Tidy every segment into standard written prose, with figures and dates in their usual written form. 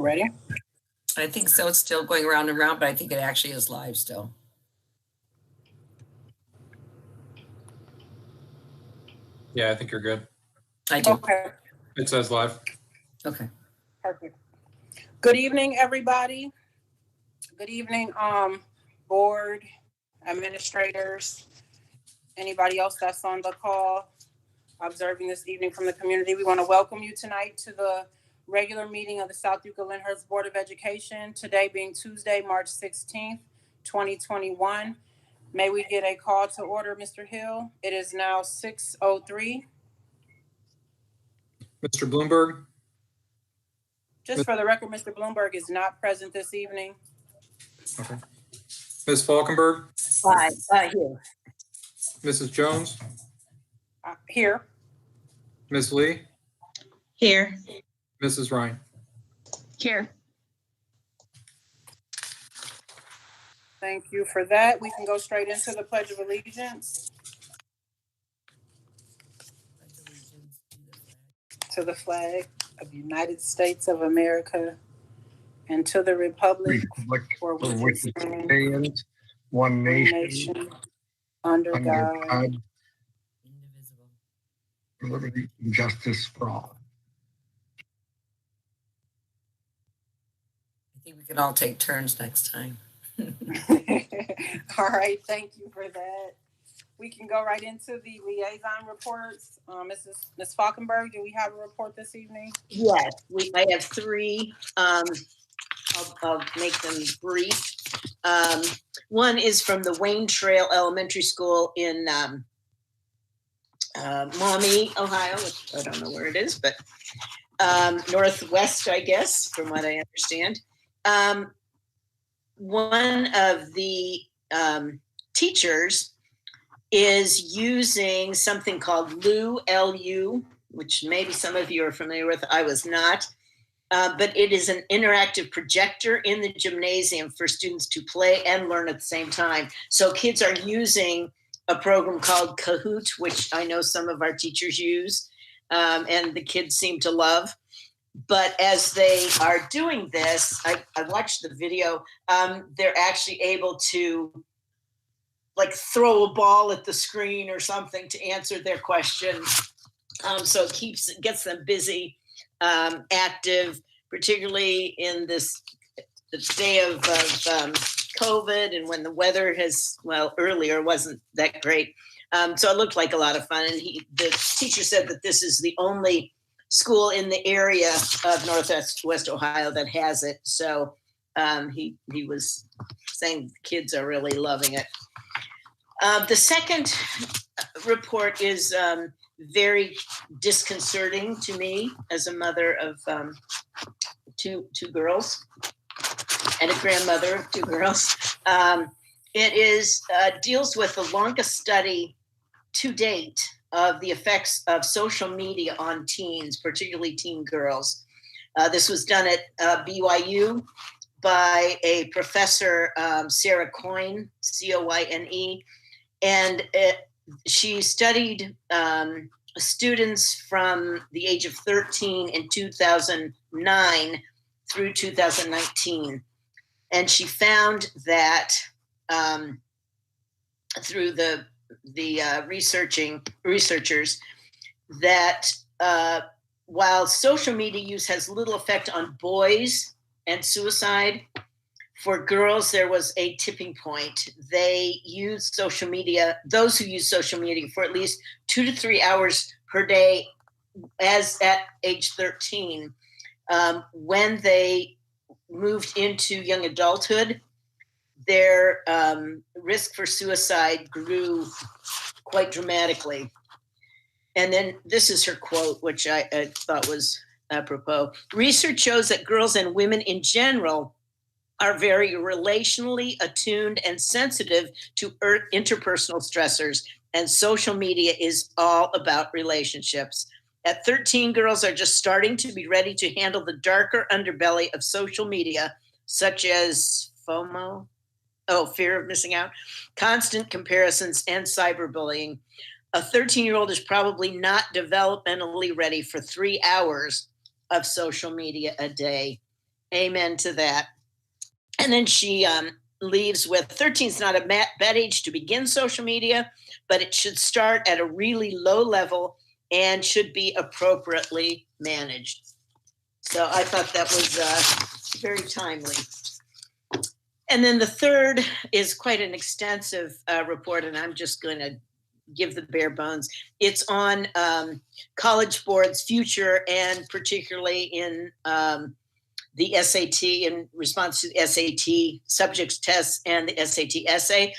Ready? I think so. It's still going around and around, but I think it actually is live still. Yeah, I think you're good. I do. Okay, It says live. Okay. perfect. Good evening, everybody. Good evening, board, administrators, anybody else that's on the call observing this evening from the community. We want to welcome you tonight to the regular meeting of the South Utica-Lyndhurst Board of Education, today being Tuesday, March 16th, 2021. May we get a call to order, Mr. Hill? It is now 6:03. Mr. Bloomberg, Just for the record, Mr. Bloomberg is not present this evening. okay. Ms. Falkenberg, Hi, here. Mrs. Jones, Here. Ms. Lee, Here. Mrs. Ryan. Here. Thank you for that. We can go straight into the Pledge of Allegiance. To the flag of the United States of America and to the republic for which it stands, one nation, under God, Indivisible. liberty and justice for all. I think we can all take turns next time. All right, thank you for that. We can go right into the liaison reports. Ms. Falkenberg, do we have a report this evening? Yes, I have three. I'll make them brief. One is from the Wayne Trail Elementary School in Maumee, Ohio, which I don't know where it is, but northwest, I guess, from what I understand. One of the teachers is using something called LU, L-U, which maybe some of you are familiar with. I was not. But it is an interactive projector in the gymnasium for students to play and learn at the same time. So kids are using a program called Kahoot, which I know some of our teachers use, and the kids seem to love. But as they are doing this, I watched the video, they're actually able to like throw a ball at the screen or something to answer their question. So it gets them busy, active, particularly in the day of COVID and when the weather earlier wasn't that great. So it looked like a lot of fun. And the teacher said that this is the only school in the area of Northwest Ohio that has it. So he was saying the kids are really loving it. The second report is very disconcerting to me as a mother of two girls and a grandmother of two girls. It deals with the longest study to date of the effects of social media on teens, particularly teen girls. This was done at BYU by a professor, Sarah Coyne, C-O-Y-N-E, and she studied students from the age of 13 in 2009 through 2019. And she found that through the researchers that while social media use has little effect on boys and suicide, for girls, there was a tipping point. They use social media, those who use social media for at least 2 to 3 hours per day as at age 13. When they moved into young adulthood, their risk for suicide grew quite dramatically. And then this is her quote, which I thought was apropos. Research shows that girls and women in general are very relationally attuned and sensitive to interpersonal stressors, and social media is all about relationships. At 13, girls are just starting to be ready to handle the darker underbelly of social media, such as FOMO, fear of missing out, constant comparisons, and cyberbullying. A 13-year-old is probably not developmentally ready for 3 hours of social media a day. Amen to that. And then she leaves with 13 is not a bad age to begin social media, but it should start at a really low level and should be appropriately managed. So I thought that was very timely. And then the third is quite an extensive report, and I'm just going to give the bare bones. It's on College Board's future, and particularly in the SAT, in response to the SAT subjects tests and the SAT essay,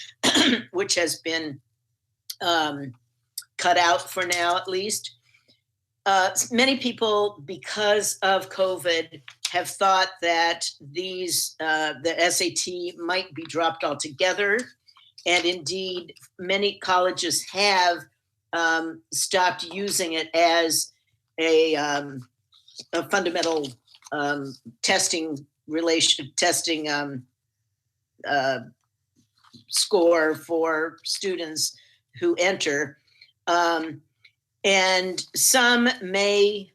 which has been cut out for now, at least. Many people, because of COVID, have thought that these the SAT might be dropped altogether. And indeed, many colleges have stopped using it as a fundamental testing score for students who enter. And some may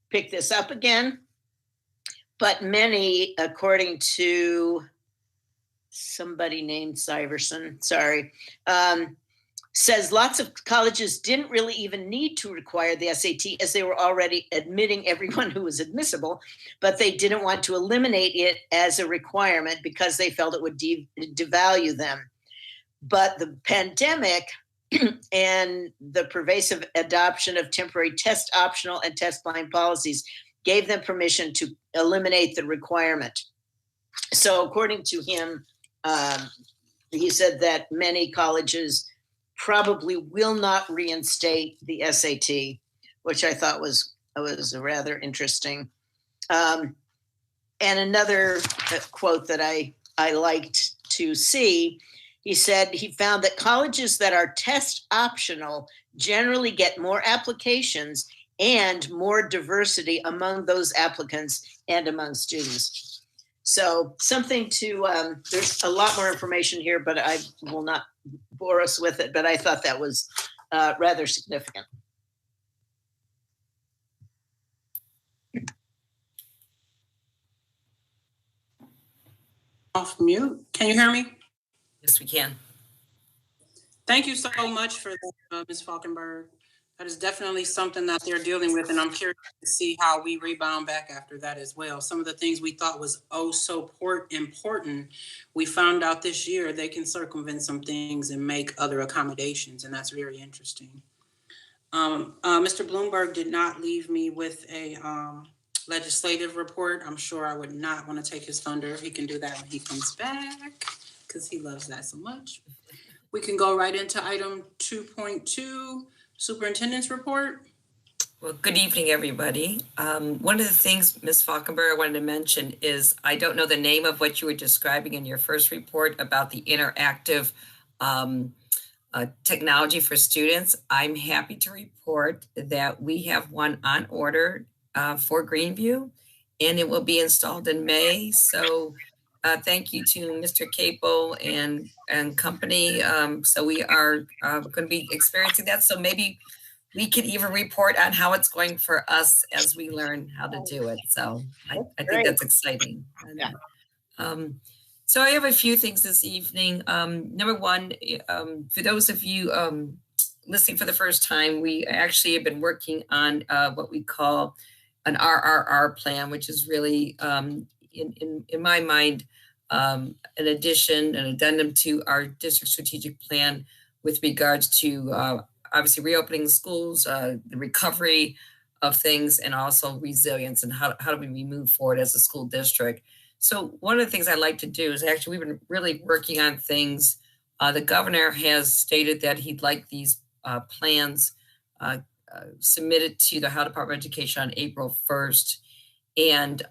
pick this up again, but many, according to somebody named Syverson, says lots of colleges didn't really even need to require the SAT, as they were already admitting everyone who was admissible, but they didn't want to eliminate it as a requirement because they felt it would devalue them. But the pandemic and the pervasive adoption of temporary test optional and test blind policies gave them permission to eliminate the requirement. So according to him, he said that many colleges probably will not reinstate the SAT, which I thought was rather interesting. And another quote that I liked to see, he said he found that colleges that are test optional generally get more applications and more diversity among those applicants and among students. So something to, there's a lot more information here, but I will not bore us with it, but I thought that was rather significant. Off mute. Can you hear me? Yes, we can. Thank you so much for that, Ms. Falkenberg. That is definitely something that they're dealing with, and I'm curious to see how we rebound back after that as well. Some of the things we thought was so important, we found out this year they can circumvent some things and make other accommodations, and that's very interesting. Mr. Bloomberg did not leave me with a legislative report. I'm sure I would not want to take his thunder. He can do that when he comes back because he loves that so much. We can go right into item 2.2. Superintendent's Report. Well, good evening, everybody. One of the things, Ms. Falkenberg, I wanted to mention is I don't know the name of what you were describing in your first report about the interactive technology for students. I'm happy to report that we have one on order for Greenview, and it will be installed in May. So thank you to Mr. Capo and company. So we are going to be experiencing that. So maybe we could even report on how it's going for us as we learn how to do it. So I think that's exciting. Yeah. So I have a few things this evening. Number one, for those of you listening for the first time, we actually have been working on what we call an RRR plan, which is really in my mind, an addendum to our district strategic plan with regards to obviously reopening the schools, the recovery of things, and also resilience, and how do we move forward as a school district. So one of the things I like to do is actually we've been really working on things. The governor has stated that he'd like these plans submitted to the Ohio Department of Education on April 1st. And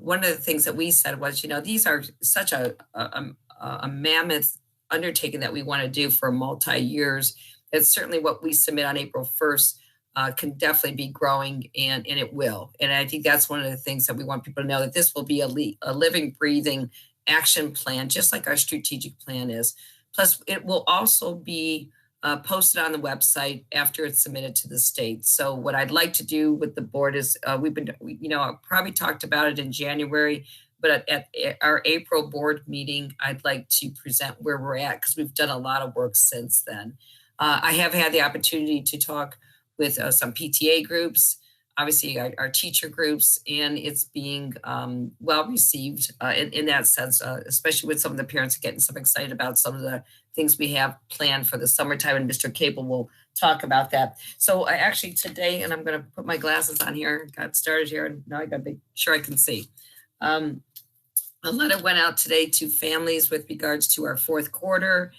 one of the things that we said was, these are such a mammoth undertaking that we want to do for multi-years. It's certainly what we submit on April 1st can definitely be growing, and it will. And I think that's one of the things that we want people to know, that this will be a living, breathing action plan, just like our strategic plan is. Plus, it will also be posted on the website after it's submitted to the state. So what I'd like to do with the board is I probably talked about it in January, but at our April board meeting, I'd like to present where we're at because we've done a lot of work since then. I have had the opportunity to talk with some PTA groups, obviously our teacher groups, and it's being well received in that sense, especially with some of the parents getting some excited about some of the things we have planned for the summertime, and Mr. Cable will talk about that. So I actually today, and I'm going to put my glasses on here, got started here, and now I got to make sure I can see. A letter went out today to families with regards to our fourth quarter.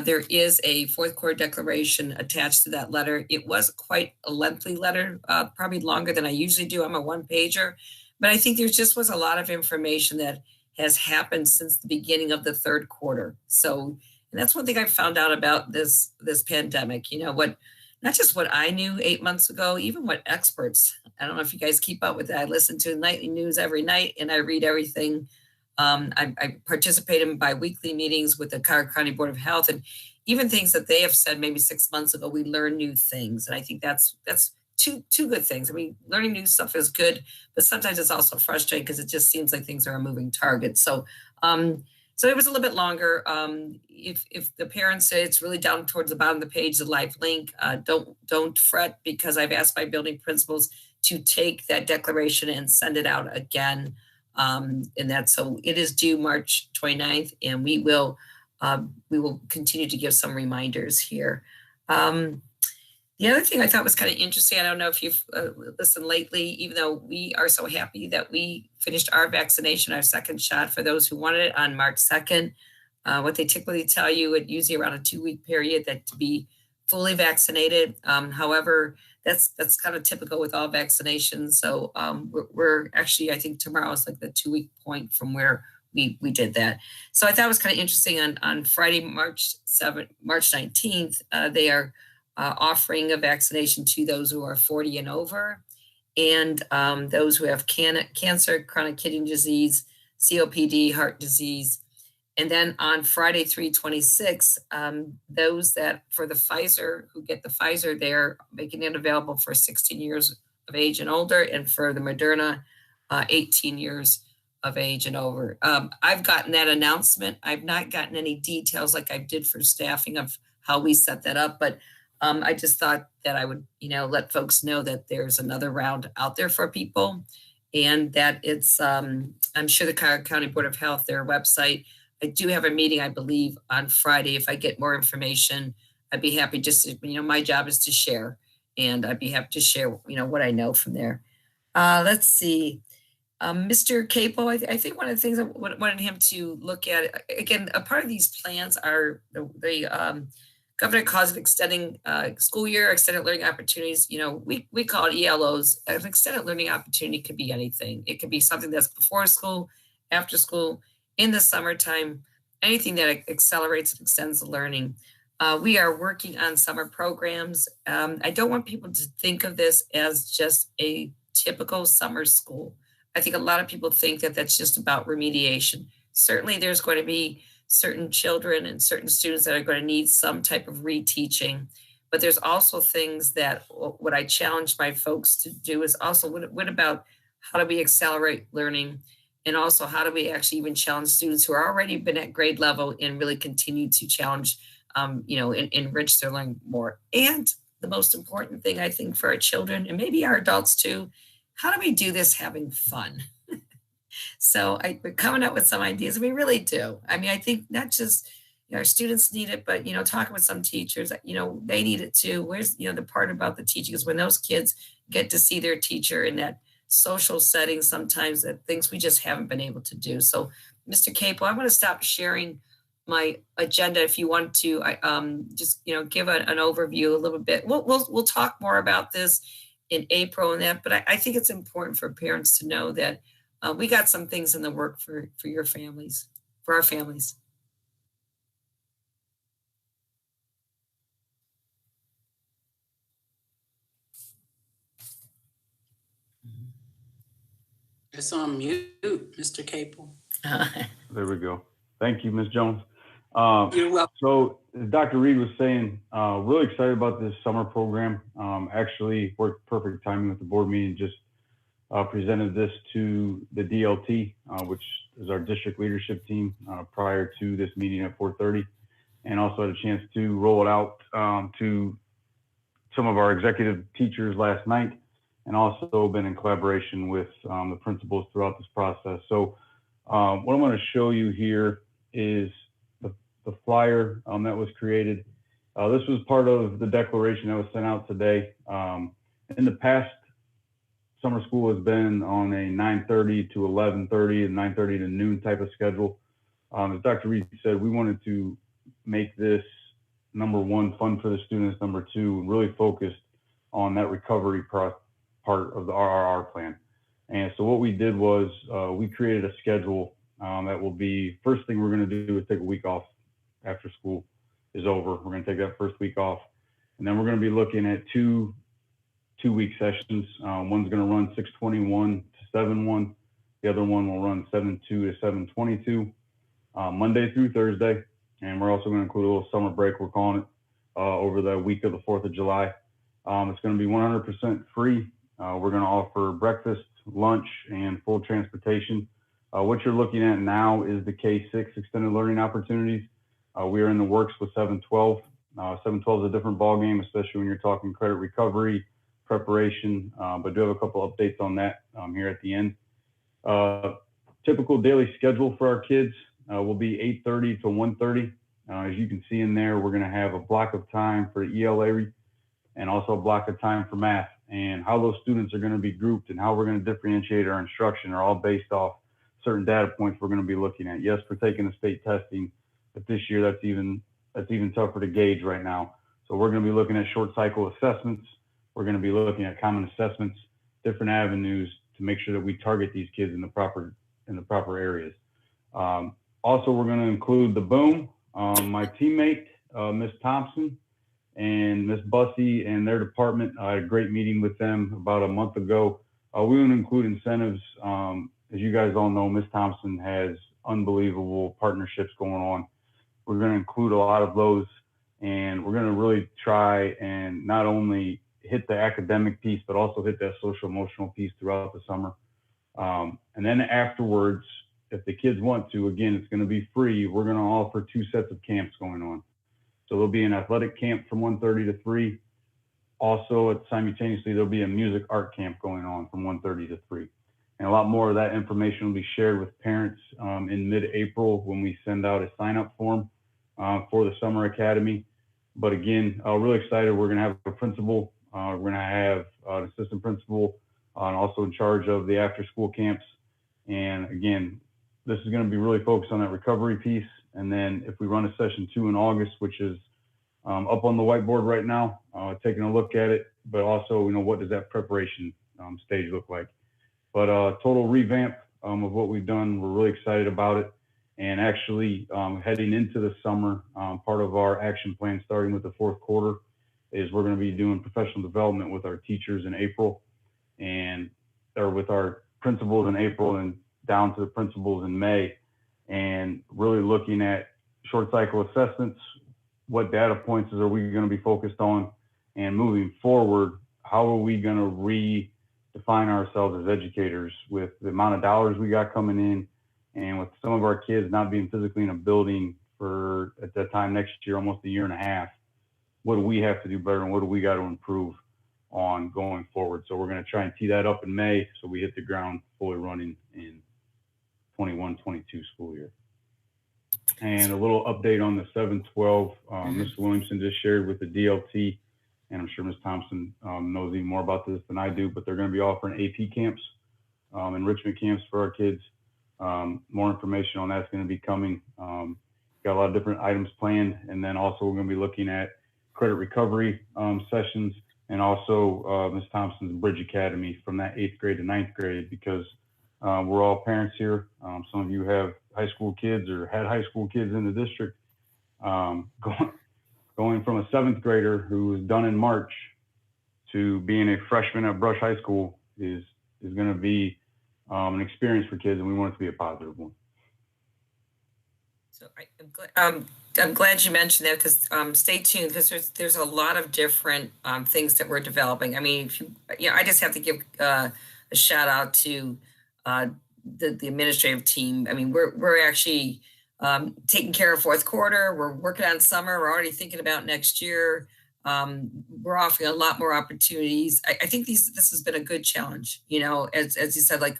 There is a fourth quarter declaration attached to that letter. It was quite a lengthy letter, probably longer than I usually do. I'm a one-pager, but I think there just was a lot of information that has happened since the beginning of the third quarter. So, and that's one thing I found out about this pandemic. You know, not just what I knew 8 months ago, even what experts. I don't know if you guys keep up with that. I listen to nightly news every night, and I read everything. I participate in bi-weekly meetings with the Cuyahoga County Board of Health, and even things that they have said maybe 6 months ago, we learn new things. And I think that's two good things. I mean, learning new stuff is good, but sometimes it's also frustrating because it just seems like things are a moving target. So it was a little bit longer. If the parents say it's really down towards the bottom of the page, the live link, don't fret, because I've asked my building principals to take that declaration and send it out again. And that, so it is due March 29th, and we will continue to give some reminders here. The other thing I thought was kind of interesting, I don't know if you've listened lately, even though we are so happy that we finished our vaccination, our second shot for those who wanted it on March 2nd. What they typically tell you, it usually around a 2-week period, that to be fully vaccinated. However, that's kind of typical with all vaccinations. So we're actually, I think tomorrow is like the 2-week point from where we did that. So I thought it was kind of interesting on Friday, March 19th, they are offering a vaccination to those who are 40 and over, and those who have cancer, chronic kidney disease, COPD, heart disease. And then on Friday, 3/26, those that for the Pfizer, who get the Pfizer, they're making it available for 16 years of age and older, and for the Moderna, 18 years of age and over. I've gotten that announcement. I've not gotten any details like I did for staffing of how we set that up, but I just thought that I would, let folks know that there's another round out there for people, and that it's, I'm sure the Cuyahoga County Board of Health, their website. I do have a meeting, I believe, on Friday. If I get more information, I'd be happy just to, my job is to share, and I'd be happy to share, what I know from there. Let's see. Mr. Capo, I think one of the things I wanted him to look at, again, a part of these plans are the governor calls it extending school year, extended learning opportunities. We call it ELOs. An extended learning opportunity could be anything. It could be something that's before school, after school, in the summertime, anything that accelerates and extends the learning. We are working on summer programs. I don't want people to think of this as just a typical summer school. I think a lot of people think that that's just about remediation. Certainly there's going to be certain children and certain students that are going to need some type of reteaching, but there's also things that what I challenge my folks to do is also what about how do we accelerate learning, and also how do we actually even challenge students who are already been at grade level and really continue to challenge, enrich their learning more. And the most important thing I think for our children, and maybe our adults too, how do we do this having fun? So we're coming up with some ideas. We really do. I mean, I think not just our students need it, but talking with some teachers, they need it too. Where's the part about the teaching is when those kids get to see their teacher in that social setting, sometimes that things we just haven't been able to do. So, Mr. Capo, I'm going to stop sharing my agenda. If you want to, just give an overview a little bit. We'll talk more about this in April and that, but I think it's important for parents to know that we got some things in the work for your families, for our families. It's on mute, Mr. Capel. There we go. Thank you, Ms. Jones. You're welcome. So as Dr. Reed was saying, really excited about this summer program. Actually worked perfect timing with the board meeting. Just presented this to the DLT, which is our district leadership team, prior to this meeting at 4:30, and also had a chance to roll it out to some of our executive teachers last night, and also been in collaboration with the principals throughout this process. So what I'm going to show you here is the flyer that was created. This was part of the declaration that was sent out today. In the past, summer school has been on a 9:30 to 11:30 and 9:30 to noon type of schedule. As Dr. Reed said, we wanted to make this number one, fun for the students, number two, really focused on that recovery part of the RRR plan. And so what we did was we created a schedule that will be, first thing we're going to do is take a week off after school is over. We're going to take that first week off. And then we're going to be looking at two-week sessions. One's going to run 6:21 to 7:1. The other one will run 7:2 to 7:22, Monday through Thursday. And we're also going to include a little summer break, we're calling it, over the week of the 4th of July. It's going to be 100% free. We're going to offer breakfast, lunch, and full transportation. What you're looking at now is the K-6 extended learning opportunities. We are in the works with 712. 712 is a different ballgame, especially when you're talking credit recovery, preparation, but do have a couple updates on that here at the end. Typical daily schedule for our kids will be 8:30 to 1:30. As you can see in there, we're going to have a block of time for ELA and also a block of time for math. And how those students are going to be grouped and how we're going to differentiate our instruction are all based off certain data points we're going to be looking at. Yes, we're taking the state testing, but this year that's even tougher to gauge right now. So we're going to be looking at short cycle assessments. We're going to be looking at common assessments, different avenues to make sure that we target these kids in the proper areas. Also, we're going to include the boom, my teammate, Miss Thompson, and Miss Bussey and their department. I had a great meeting with them about a month ago. We want to include incentives. As you guys all know, Miss Thompson has unbelievable partnerships going on. We're going to include a lot of those, and we're going to really try and not only hit the academic piece, but also hit that social emotional piece throughout the summer. And then afterwards, if the kids want to, again, it's going to be free. We're going to offer 2 sets of camps going on. So there'll be an athletic camp from 1:30 to 3. Also, simultaneously, there'll be a music art camp going on from 1:30 to 3. And a lot more of that information will be shared with parents in mid-April when we send out a sign-up form for the Summer Academy. But again, really excited. We're going to have a principal. We're going to have an assistant principal and also in charge of the after-school camps. And again, this is going to be really focused on that recovery piece. And then if we run a session 2 in August, which is up on the whiteboard right now, taking a look at it, but also, what does that preparation stage look like? But total revamp of what we've done. We're really excited about it. And actually heading into the summer, part of our action plan, starting with the 4th quarter, is we're going to be doing professional development with our teachers in April or with our principals in April and down to the principals in May, and really looking at short cycle assessments, what data points are we going to be focused on, and moving forward, how are we going to redefine ourselves as educators with the amount of dollars we got coming in, and with some of our kids not being physically in a building for, at that time next year, almost a year and a half. What do we have to do better, and what do we got to improve on going forward? So we're going to try and tee that up in May so we hit the ground fully running in 21-22 school year. And a little update on the 712. Ms. Williamson just shared with the DLT, and I'm sure Ms. Thompson knows even more about this than I do, but they're going to be offering AP camps, enrichment camps for our kids. More information on that's going to be coming. Got a lot of different items planned, and then also we're going to be looking at credit recovery sessions, and also Ms. Thompson's Bridge Academy from that 8th grade to 9th grade, because we're all parents here. Some of you have high school kids or had high school kids in the district. Going from a 7th grader who was done in March to being a freshman at Brush High School is going to be an experience for kids, and we want it to be a positive one. So I'm glad. I'm glad you mentioned that because stay tuned because there's a lot of different things that we're developing. I mean, if you, I just have to give a shout out to the administrative team. I mean, we're actually taking care of fourth quarter. We're working on summer. We're already thinking about next year. We're offering a lot more opportunities. I think this has been a good challenge. As you said, like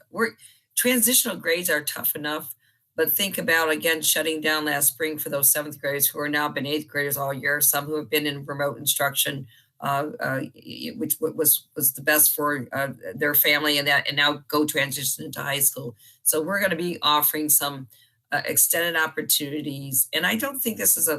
transitional grades are tough enough. But think about, again, shutting down last spring for those seventh graders who are now been eighth graders all year, some who have been in remote instruction, which was the best for their family and now go transition into high school. So we're going to be offering some extended opportunities. And I don't think this is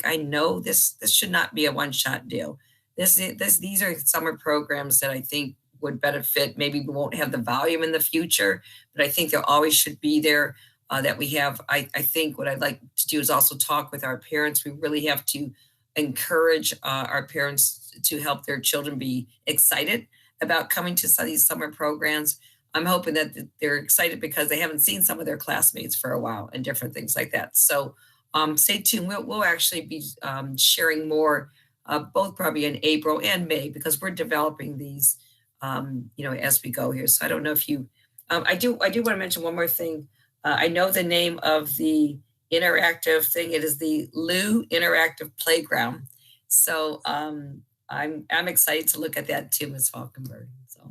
I know this should not be a one-shot deal. These are summer programs that I think would benefit. Maybe we won't have the volume in the future, but I think there always should be there. That we have. I think what I'd like to do is also talk with our parents. We really have to encourage our parents to help their children be excited about coming to these summer programs. I'm hoping that they're excited because they haven't seen some of their classmates for a while and different things like that. So stay tuned. We'll actually be sharing more, both probably in April and May, because we're developing these, as we go here. So I don't know if you, I do want to mention one more thing. I know the name of the interactive thing. It is the Lou Interactive Playground. So I'm excited to look at that too, Ms. Falkenberg. So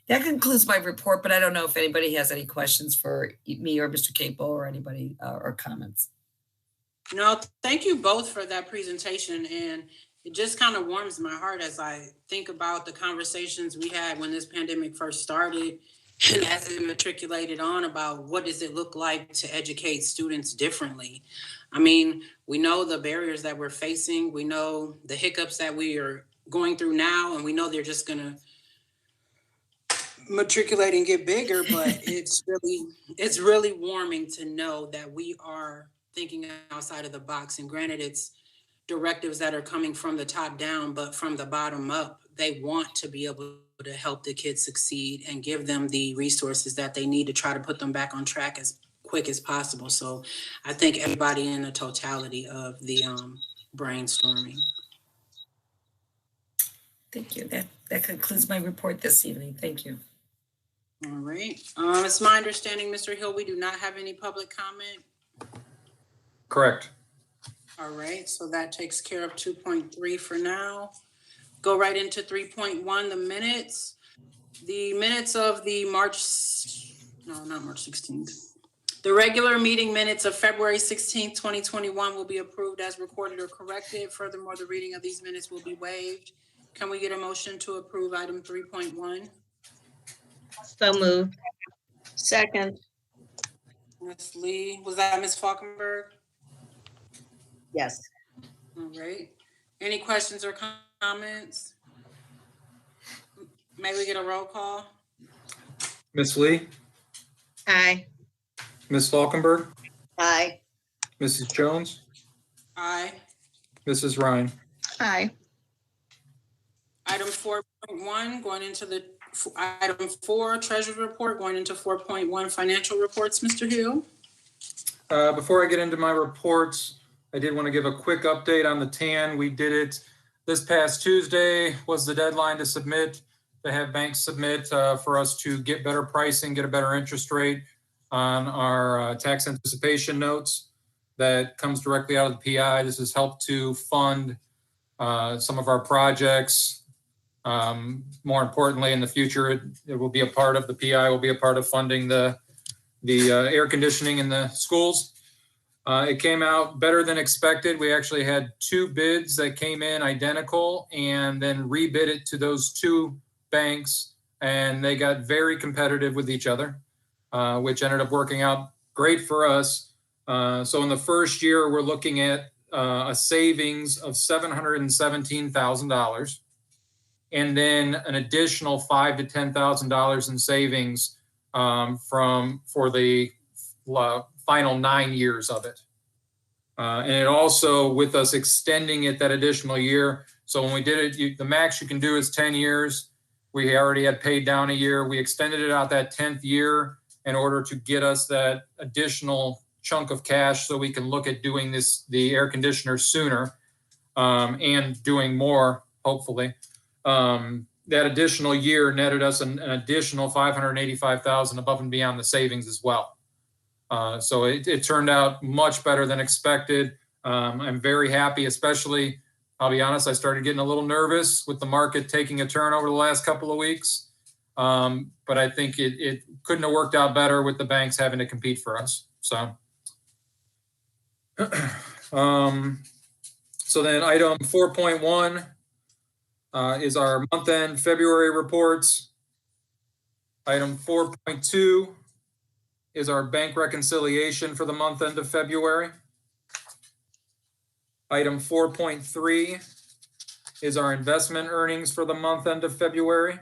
that concludes my report, but I don't know if anybody has any questions for me or Mr. Capo or anybody or comments. No, thank you both for that presentation. And it just kind of warms my heart as I think about the conversations we had when this pandemic first started. And as it matriculated on about what does it look like to educate students differently. I mean, we know the barriers that we're facing. We know the hiccups that we are going through now, and we know they're just going to matriculate and get bigger. But it's really warming to know that we are thinking outside of the box. And granted, it's directives that are coming from the top down, but from the bottom up, they want to be able to help the kids succeed and give them the resources that they need to try to put them back on track as quick as possible. So I thank everybody in the totality of the brainstorming. Thank you. That concludes my report this evening. Thank you. All right. It's my understanding, Mr. Hill, we do not have any public comment. Correct. All right. So that takes care of 2.3 for now. Go right into 3.1, the minutes. The minutes of the not March 16th. The regular meeting minutes of February 16th, 2021 will be approved as recorded or corrected. Furthermore, the reading of these minutes will be waived. Can we get a motion to approve item 3.1? So moved. Second. Ms. Lee, was that Ms. Falkenberg? Yes. All right. Any questions or comments? May we get a roll call? Ms. Lee, Aye. Ms. Falkenberg, Aye. Mrs. Jones, Aye. Mrs. Ryan. Aye. Item 4.1, going into the item 4, Treasurer's Report, going into 4.1, Financial Reports, Mr. Hill. Before I get into my reports, I did want to give a quick update on the TAN. We did it this past Tuesday was the deadline to have banks submit for us to get better pricing, get a better interest rate on our tax anticipation notes. That comes directly out of the PI. This has helped to fund some of our projects. More importantly, in the future, it will be a part of the PI, will be a part of funding the air conditioning in the schools. It came out better than expected. We actually had 2 bids that came in identical and then rebid it to those 2 banks, and they got very competitive with each other, which ended up working out great for us. So in the first year, we're looking at a savings of $717,000, and then an additional $5,000 to $10,000 in savings for the final 9 years of it. And it also, with us extending it that additional year. So when we did it, the max you can do is 10 years. We already had paid down a year. We extended it out that 10th year in order to get us that additional chunk of cash so we can look at doing the air conditioner sooner, and doing more, hopefully. That additional year netted us an additional $585,000 above and beyond the savings as well. So it turned out much better than expected. I'm very happy, especially, I'll be honest, I started getting a little nervous with the market taking a turn over the last couple of weeks. But I think it couldn't have worked out better with the banks having to compete for us. So, so then item 4.1 is our month-end February reports. Item 4.2 is our bank reconciliation for the month end of February. Item 4.3 is our investment earnings for the month end of February.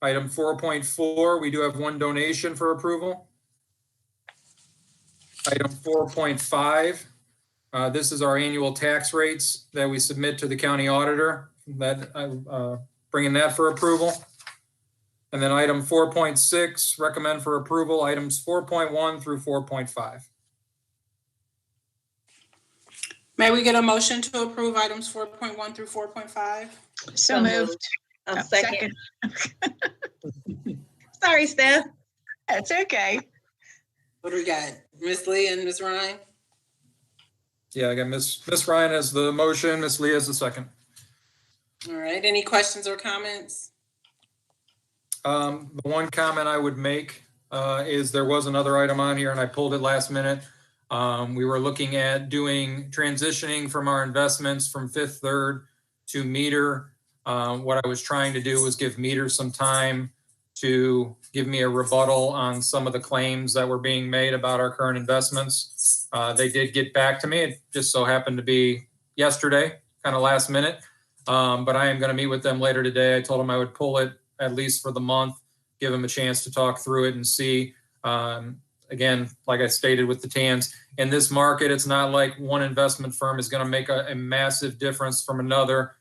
Item 4.4, we do have one donation for approval. Item 4.5, this is our annual tax rates that we submit to the county auditor, that bringing that for approval. And then item 4.6, recommend for approval items 4.1 through 4.5. May we get a motion to approve items 4.1 through 4.5? So moved. I'll Oh, second. Sorry, Steph. That's okay. What do we got? Ms. Lee and Ms. Ryan? Yeah, I got Ms. Ryan as the motion, Ms. Lee as the second. All right, any questions or comments? The one comment I would make is there was another item on here and I pulled it last minute. We were looking at transitioning from our investments from Fifth Third to Meter. What I was trying to do was give Meter some time to give me a rebuttal on some of the claims that were being made about our current investments. They did get back to me. It just so happened to be yesterday, kind of last minute. But I am going to meet with them later today. I told them I would pull it at least for the month, give them a chance to talk through it and see. Again, like I stated with the TANs, in this market, it's not like one investment firm is going to make a massive difference from another.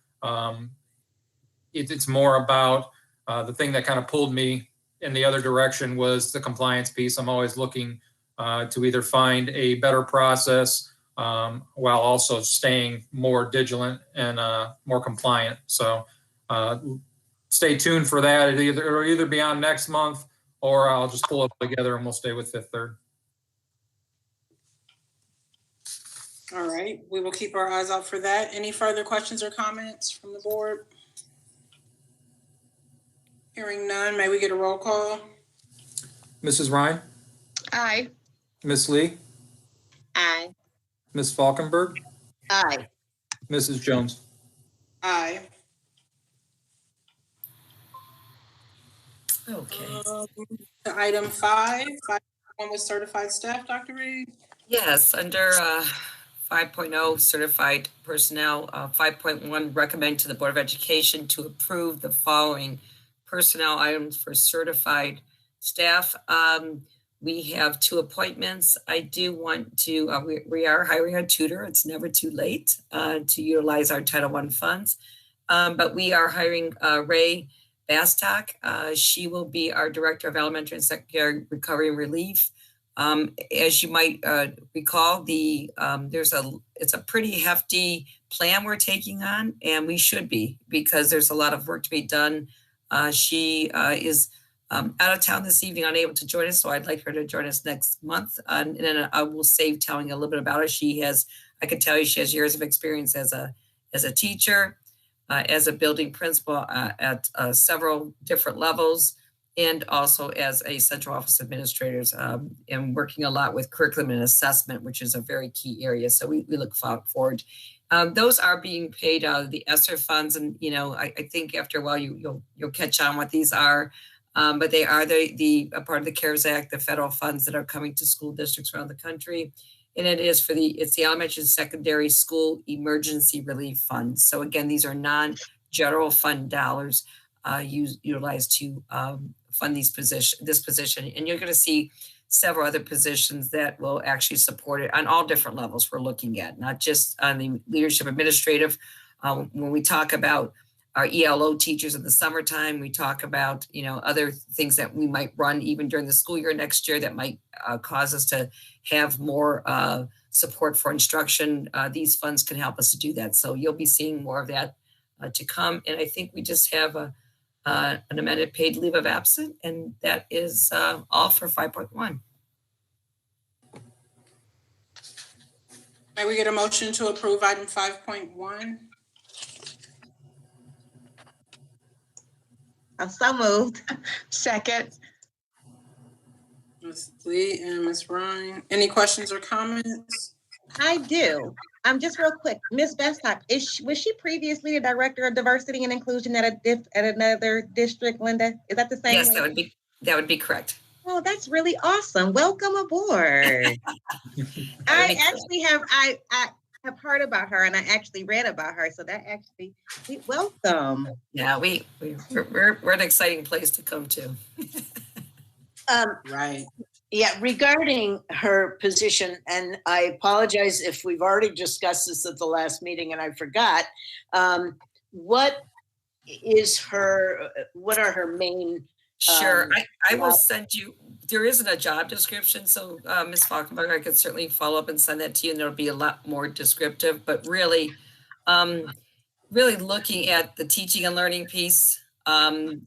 It's more about the thing that kind of pulled me in the other direction was the compliance piece. I'm always looking to either find a better process while also staying more vigilant and more compliant. So stay tuned for that. It'll either be on next month or I'll just pull it together and we'll stay with Fifth Third. All right, we will keep our eyes out for that. Any further questions or comments from the board? Hearing none, may we get a roll call? Mrs. Ryan, Aye. Ms. Lee, Aye. Ms. Falkenberg, Aye. Mrs. Jones. Aye. Okay. To item 5, 5.1 with certified staff, Dr. Reed. Yes, under 5.0 certified personnel, 5.1 recommend to the Board of Education to approve the following personnel items for certified staff. We have 2 appointments. I do want to, we are hiring a tutor. It's never too late to utilize our Title I funds. But we are hiring Ray Bastock. She will be our Director of Elementary and Secondary Recovery and Relief. As you might recall, it's a pretty hefty plan we're taking on, and we should be, because there's a lot of work to be done. She is out of town this evening, unable to join us, so I'd like her to join us next month. And then I will save telling a little bit about her. I can tell you she has years of experience as a teacher, as a building principal at several different levels, and also as a central office administrator, and working a lot with curriculum and assessment, which is a very key area. So we look forward. Those are being paid out of the ESSER funds, and I think after a while you'll catch on what these are. But they are a part of the CARES Act, the federal funds that are coming to school districts around the country. And it's the Elementary and Secondary School Emergency Relief Fund. So again, these are non-general fund dollars utilized to fund this position. And you're going to see several other positions that will actually support it on all different levels we're looking at, not just on the leadership administrative. When we talk about our ELO teachers in the summertime. We talk about, other things that we might run even during the school year next year that might cause us to have more support for instruction. These funds can help us to do that. So you'll be seeing more of that to come. And I think we just have an amended paid leave of absence, and that is all for 5.1. May we get a motion to approve item 5.1? I'm so moved. Second. Ms. Lee and Ms. Ryan. Any questions or comments? I do. Just real quick, Ms. Bestop, was she previously the director of diversity and inclusion at another district, Linda? Is that the same? Yes, lady? that would be correct. Oh, that's really awesome. Welcome aboard. I have heard about her and I actually read about her. So that actually, welcome. Yeah, we're an exciting place to come to. Right. Yeah, regarding her position, and I apologize if we've already discussed this at the last meeting and I forgot, what are her main? Sure, I will send you, there isn't a job description, so Ms. Falkenberg, I could certainly follow up and send that to you, and there'll be a lot more descriptive, but really looking at the teaching and learning piece, kind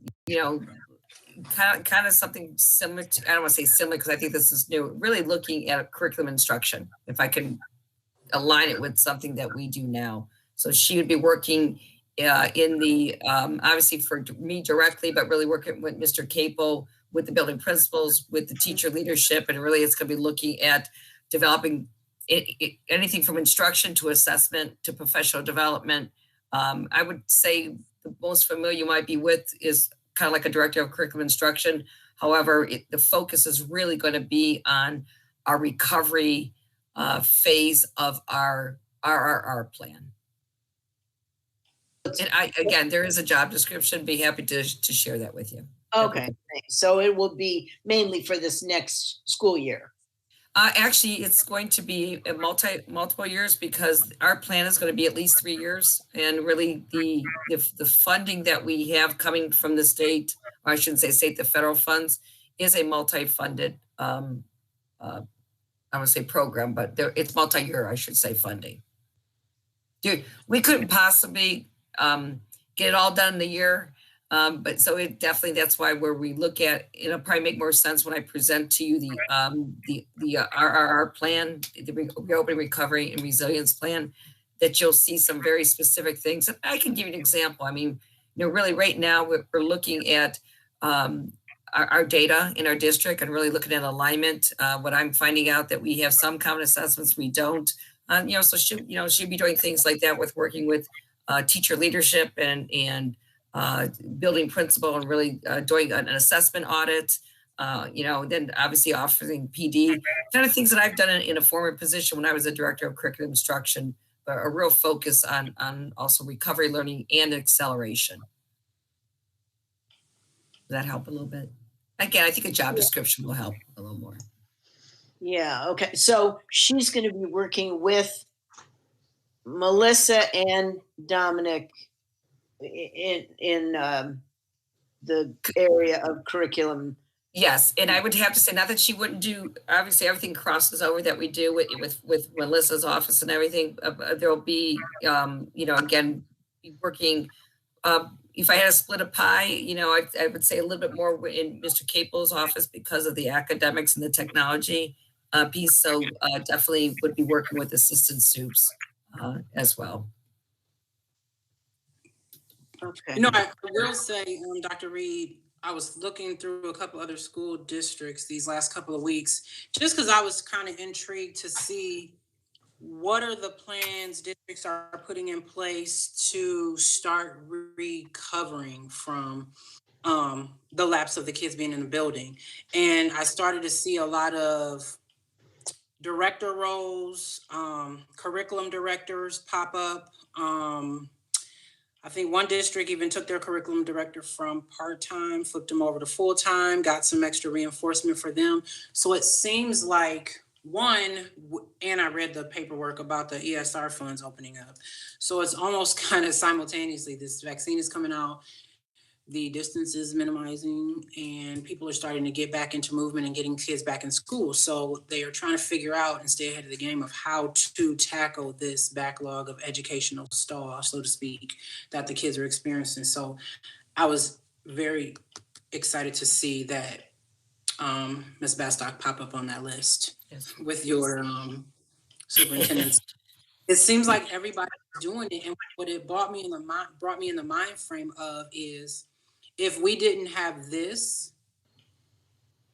of something similar to, I don't want to say similar because I think this is new, really looking at curriculum instruction, if I can align it with something that we do now. So she would be working in the, obviously for me directly, but really working with Mr. Capo, with the building principals, with the teacher leadership, and really it's going to be looking at developing anything from instruction to assessment to professional development. I would say the most familiar you might be with is kind of like a director of curriculum instruction. However, the focus is really going to be on our recovery phase of our RRR plan. And again, there is a job description. Be happy to share that with you. Okay, thanks. So it will be mainly for this next school year. Actually, it's going to be a multiple years because our plan is going to be at least 3 years. And really the funding that we have coming from the state, or I shouldn't say state, the federal funds, is a multi-funded, I would say program, but it's multi-year, I should say, funding. Dude, we couldn't possibly get it all done in the year. But so it definitely, that's why where we look at, it'll probably make more sense when I present to you the RRR plan, the reopening, recovery, and resilience plan, that you'll see some very specific things. And I can give you an example. I mean, really right now we're looking at our data in our district and really looking at alignment. What I'm finding out that we have some common assessments, we don't. So she'd be doing things like that with working with teacher leadership and building principal and really doing an assessment audit, then obviously offering PD, kind of things that I've done in a former position when I was a director of curriculum instruction, but a real focus on also recovery learning and acceleration. Does that help a little bit? Again, I think a job description will help a little more. Yeah, okay. So she's going to be working with Melissa and Dominic in the area of curriculum. Yes, and I would have to say, not that she wouldn't do, obviously everything crosses over that we do with Melissa's office and everything. There'll be, again, working, if I had to split a pie, I would say a little bit more in Mr. Capo's office because of the academics and the technology piece. So definitely would be working with assistant soups as well. Okay. I will say, Dr. Reed, I was looking through a couple other school districts these last couple of weeks, just because I was kind of intrigued to see what are the plans districts are putting in place to start recovering from the lapse of the kids being in the building. And I started to see a lot of director roles, curriculum directors pop up. I think one district even took their curriculum director from part-time, flipped them over to full-time, got some extra reinforcement for them. So it seems like and I read the paperwork about the ESR funds opening up. So it's almost kind of simultaneously, this vaccine is coming out, the distance is minimizing, and people are starting to get back into movement and getting kids back in school. So they are trying to figure out and stay ahead of the game of how to tackle this backlog of educational stall, so to speak, that the kids are experiencing. So I was very excited to see that Ms. Bastock pop up on that list with your superintendents. It seems like everybody's doing it, and what it brought me in the mind frame of is, if we didn't have this,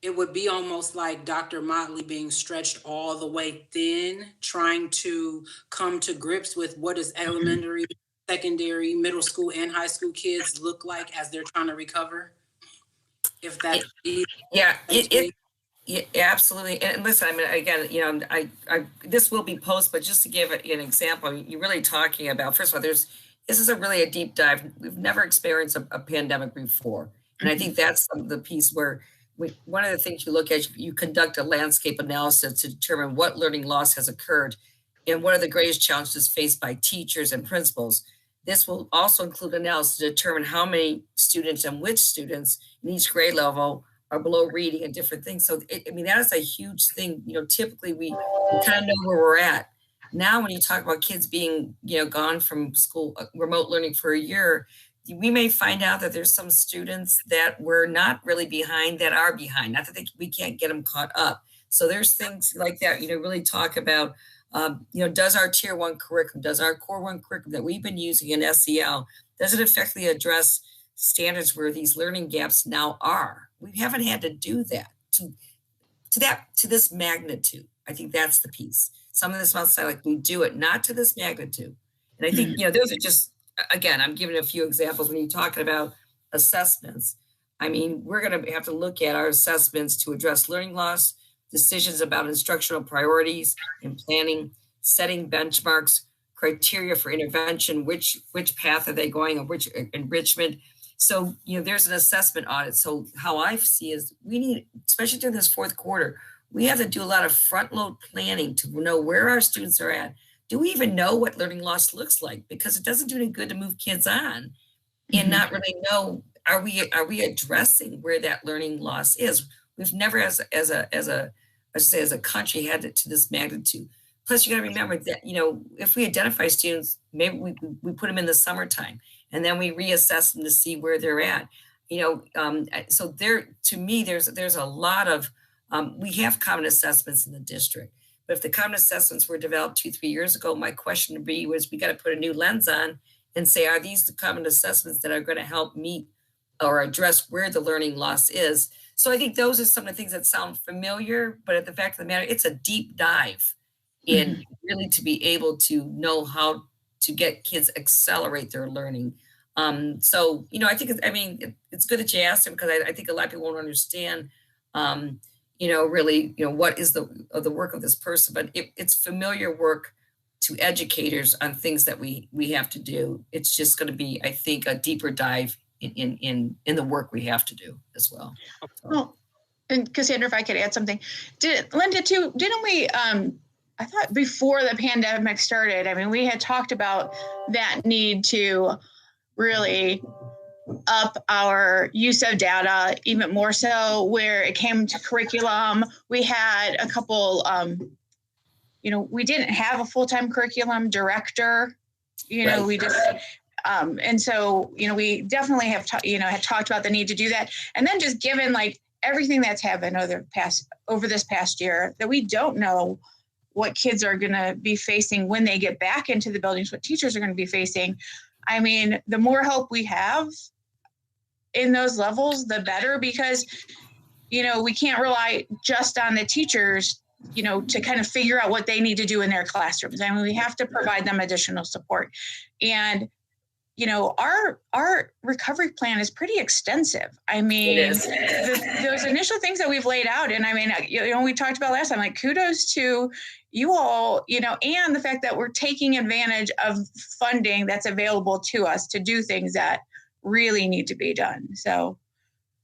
it would be almost like Dr. Motley being stretched all the way thin, trying to come to grips with what is elementary, secondary, middle school, and high school kids look like as they're trying to recover. If that's Yeah, absolutely. And listen, I mean, again, you know, I this will be post, but just to give it an example, you're really talking about, first of all, this is a deep dive. We've never experienced a pandemic before. And I think that's the piece where one of the things you look at, you conduct a landscape analysis to determine what learning loss has occurred and what are the greatest challenges faced by teachers and principals. This will also include analysis to determine how many students and which students in each grade level are below reading and different things. So, I mean, that is a huge thing. You know, typically we kind of know where we're at. Now, when you talk about kids being, you know, gone from school, remote learning for a year, we may find out that there's some students that were not really behind that are behind. Not that we can't get them caught up. So there's things like that, you know, really talk about, you know, does our tier 1 curriculum, does our core 1 curriculum that we've been using in SEL, does it effectively address standards where these learning gaps now are? We haven't had to do that to this magnitude. I think that's the piece. Some of this might sound like we do it, not to this magnitude. And I think, you know, those are just, again, I'm giving a few examples when you're talking about assessments. I mean, we're going to have to look at our assessments to address learning loss, decisions about instructional priorities and planning, setting benchmarks, criteria for intervention, which path are they going, or which enrichment. So, you know, there's an assessment audit. So how I see is we need, especially during this fourth quarter, we have to do a lot of front load planning to know where our students are at. Do we even know what learning loss looks like? Because it doesn't do any good to move kids on and not really know, are we addressing where that learning loss is? We've never as a country had it to this magnitude. Plus, you got to remember that, you know, if we identify students, maybe we put them in the summertime and then we reassess them to see where they're at. You know, so to me, there's a lot of, we have common assessments in the district, but if the common assessments were developed 2-3 years ago, my question to be was, we got to put a new lens on and say, are these the common assessments that are going to help meet or address where the learning loss is? So I think those are some of the things that sound familiar, but at the fact of the matter, it's a deep dive in really to be able to know how to get kids accelerate their learning. So, you know, I think it's good that you asked him, because I think a lot of people won't understand, you know, really, you know, what is the work of this person, but it's familiar work to educators on things that we have to do. It's just going to be, I think, a deeper dive in the work we have to do as well. So. Well, and Cassandra, if I could add something, Linda too, didn't we, I thought before the pandemic started, I mean, we had talked about that need to really up our use of data even more so where it came to curriculum. We had a couple, you know, we didn't have a full-time curriculum director, you know, we just, and so, you know, we definitely have, had talked about the need to do that. And then just given like everything that's happened over this past year, that we don't know what kids are going to be facing when they get back into the buildings, what teachers are going to be facing. I mean, the more help we have in those levels, the better, because, you know, we can't rely just on the teachers, you know, to kind of figure out what they need to do in their classrooms. I mean, we have to provide them additional support. And, you know, our recovery plan is pretty extensive. I mean, those initial things that we've laid out, and I mean, you know, we talked about last time, like kudos to you all, you know, and the fact that we're taking advantage of funding that's available to us to do things that really need to be done. So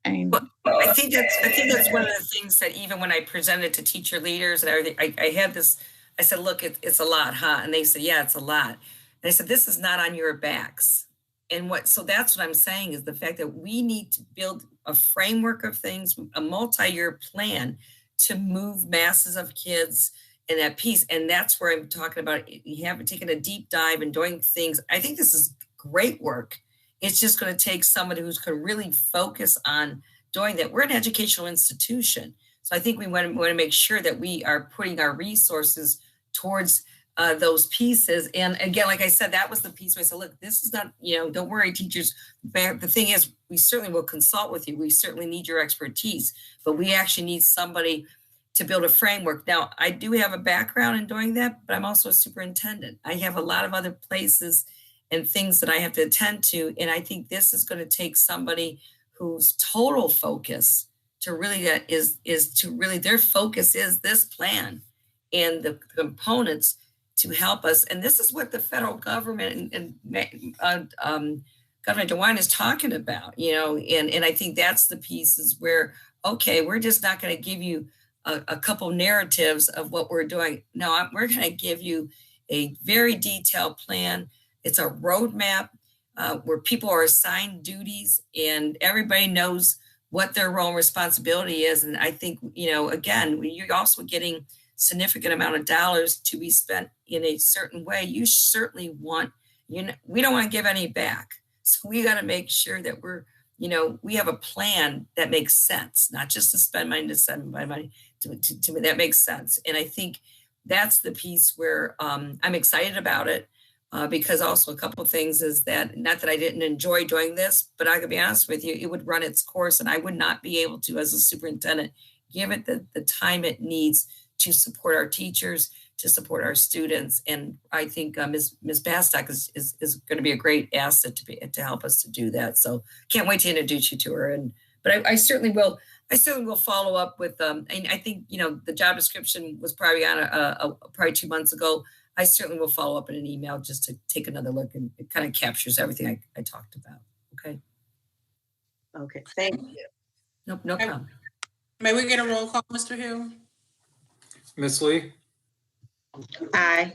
I mean, Well, I think that's one of the things that even when I presented to teacher leaders and everything, I had this, I said, look, it's a lot, huh? And they said, yeah, it's a lot. And I said, this is not on your backs. And so that's what I'm saying is the fact that we need to build a framework of things, a multi-year plan to move masses of kids in that piece. And that's where I'm talking about, you haven't taken a deep dive and doing things. I think this is great work. It's just going to take somebody who's going to really focus on doing that. We're an educational institution. So I think we want to make sure that we are putting our resources towards those pieces. And again, like I said, that was the piece where I said, look, this is not, don't worry, teachers. The thing is, we certainly will consult with you. We certainly need your expertise, but we actually need somebody to build a framework. Now, I do have a background in doing that, but I'm also a superintendent. I have a lot of other places and things that I have to attend to. And I think this is going to take somebody whose total focus to really their focus is this plan and the components to help us. And this is what the federal government and Governor DeWine is talking about, and I think that's the pieces where, okay, we're just not going to give you a couple narratives of what we're doing. No, we're going to give you a very detailed plan. It's a roadmap where people are assigned duties and everybody knows what their role and responsibility is. And I think, again, you're also getting significant amount of dollars to be spent in a certain way. You certainly want, we don't want to give any back. So we got to make sure that we have a plan that makes sense, not just to spend money to spend money to me, that makes sense. And I think that's the piece where I'm excited about it. Because also a couple of things is that, not that I didn't enjoy doing this, but I could be honest with you, it would run its course and I would not be able to, as a superintendent, give it the time it needs to support our teachers, to support our students. And I think Ms. Bastock is going to be a great asset to help us to do that. So can't wait to introduce you to her. But I certainly will. I certainly will follow up with and I think, the job description was probably on probably 2 months ago. I certainly will follow up in an email just to take another look, and it kind of captures everything I talked about. Okay. Okay. Thank you. No problem. May we get a roll call, Mr. Hill? Ms. Lee, Aye.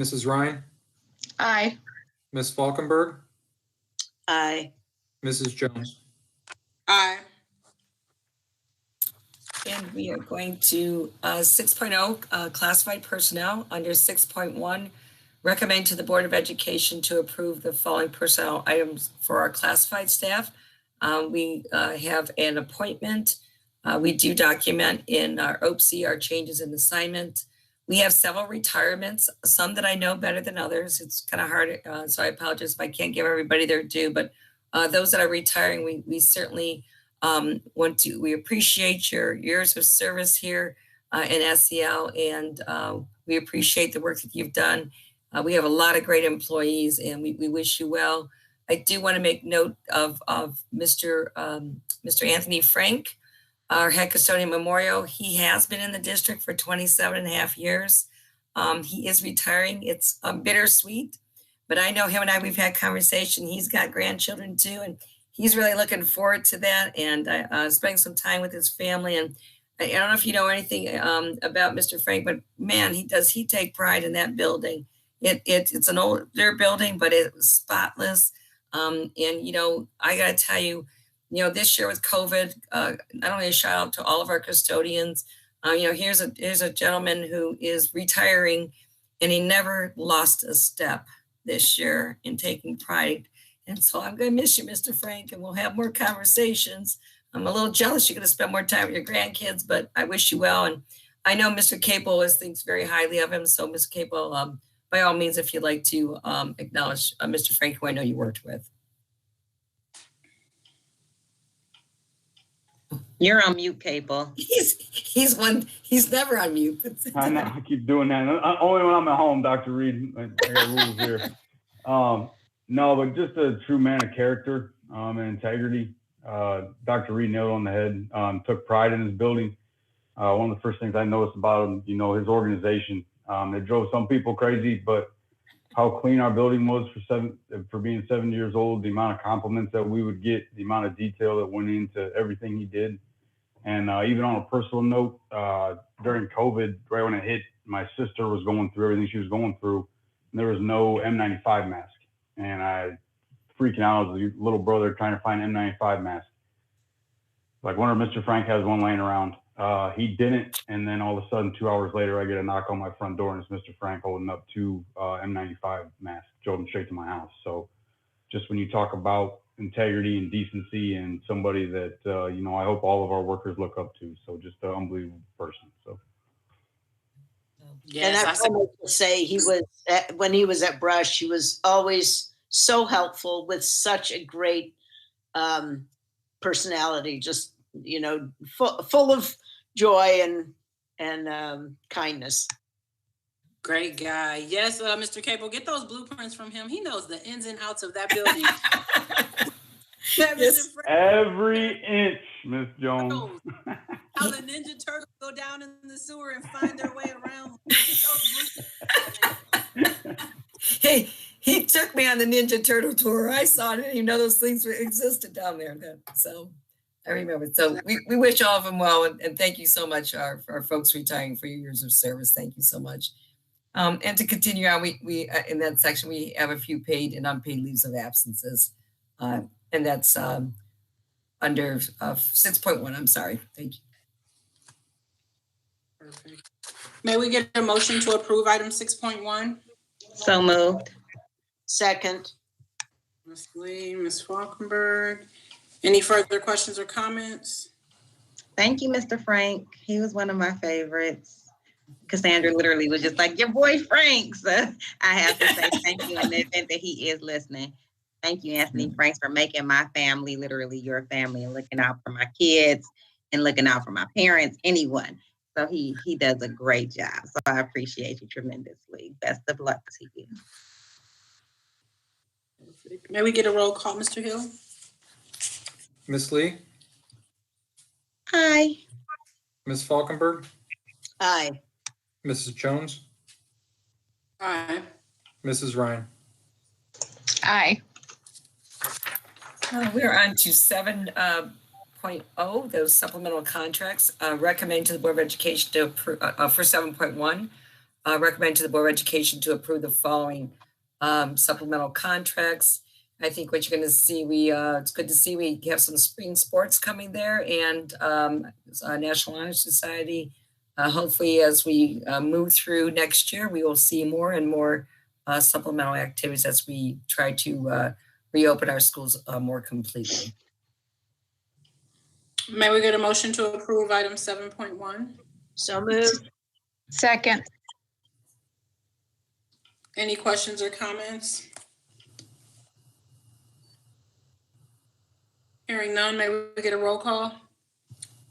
Mrs. Ryan, aye. Ms. Falkenberg, Aye. Mrs. Jones. Aye. And we are going to 6.0 classified personnel. Under 6.1, recommend to the Board of Education to approve the following personnel items for our classified staff. We have an appointment. We do document in our OPSI our changes in assignment. We have several retirements, some that I know better than others. It's kind of hard, so I apologize if I can't give everybody their due, but those that are retiring, we certainly we appreciate your years of service here in SEL, and we appreciate the work that you've done. We have a lot of great employees, and we wish you well. I do want to make note of Mr. Anthony Frank, our head custodian memorial. He has been in the district for 27 and a half years. He is retiring. It's bittersweet, but I know him and we've had conversation. He's got grandchildren too, and he's really looking forward to that and spending some time with his family. And I don't know if you know anything about Mr. Frank, but man, he take pride in that building. It's an older building, but it was spotless. And, I got to tell you, this year with COVID, not only a shout out to all of our custodians, here's a gentleman who is retiring and he never lost a step this year in taking pride. And so I'm going to miss you, Mr. Frank, and we'll have more conversations. I'm a little jealous you're going to spend more time with your grandkids, but I wish you well. And I know Mr. Capel thinks very highly of him. So Mr. Capel, by all means, if you'd like to acknowledge Mr. Frank, who I know you worked with. You're on mute, Capel. He's never on mute. I know, I keep doing that. Only when I'm at home, Dr. Reed. I got rules here. No, but just a true man of character and integrity. Dr. Reed nailed on the head. Took pride in his building. One of the first things I noticed about him, his organization. It drove some people crazy, but how clean our building was for being 7 years old, the amount of compliments that we would get, the amount of detail that went into everything he did. And even on a personal note, during COVID, right when it hit, my sister was going through everything she was going through, and there was no N95 mask. And I freaking out as a little brother trying to find N95 mask. Like, wonder if Mr. Frank has one laying around. He didn't, and then all of a sudden, 2 hours later, I get a knock on my front door, and it's Mr. Frank holding up 2 N95 masks, drove them straight to my house. So just when you talk about integrity and decency and somebody that, you know, I hope all of our workers look up to. So just an unbelievable person. So. And I wanted to say he was, when he was at Brush, he was always so helpful with such a great personality, just, you know, full of joy and kindness. Great guy. Yes, Mr. Cable, get those blueprints from him. He knows the ins and outs of that building. Yes. Every inch, Miss Jones. How the Ninja Turtles go down in the sewer and find their way around. Hey, he took me on the Ninja Turtle tour. I saw it. I didn't even know those things existed down there. So I remember. So we wish all of them well, and thank you so much, our folks retiring, for your years of service. Thank you so much. And to continue on, we in that section, we have a few paid and unpaid leaves of absences. And that's under 6.1. I'm sorry. Thank you. Perfect. May we get a motion to approve item 6.1? So moved. Second. Ms. Lee, Ms. Falkenberg. Any further questions or comments? Thank you, Mr. Frank. He was one of my favorites. Cassandra literally was just like, your boy Frank. So I have to say thank you in the event that he is listening. Thank you, Anthony Franks, for making my family literally your family and looking out for my kids and looking out for my parents, anyone. So he does a great job. So I appreciate you tremendously. Best of luck to you. May we get a roll call, Mr. Hill? Ms. Lee, Hi. Ms. Falkenberg, Aye. Mrs. Jones, Aye. Mrs. Ryan. Aye. We're on to 7.0, those supplemental contracts. Recommend to the Board of Education to approve, for 7.1, recommend to the Board of Education to approve the following supplemental contracts. I think what you're going to see, it's good to see we have some spring sports coming there, and National Honor Society. Hopefully, as we move through next year, we will see more and more supplemental activities as we try to reopen our schools more completely. May we get a motion to approve item 7.1? So moved. Second. Any questions or comments? Hearing none, may we get a roll call?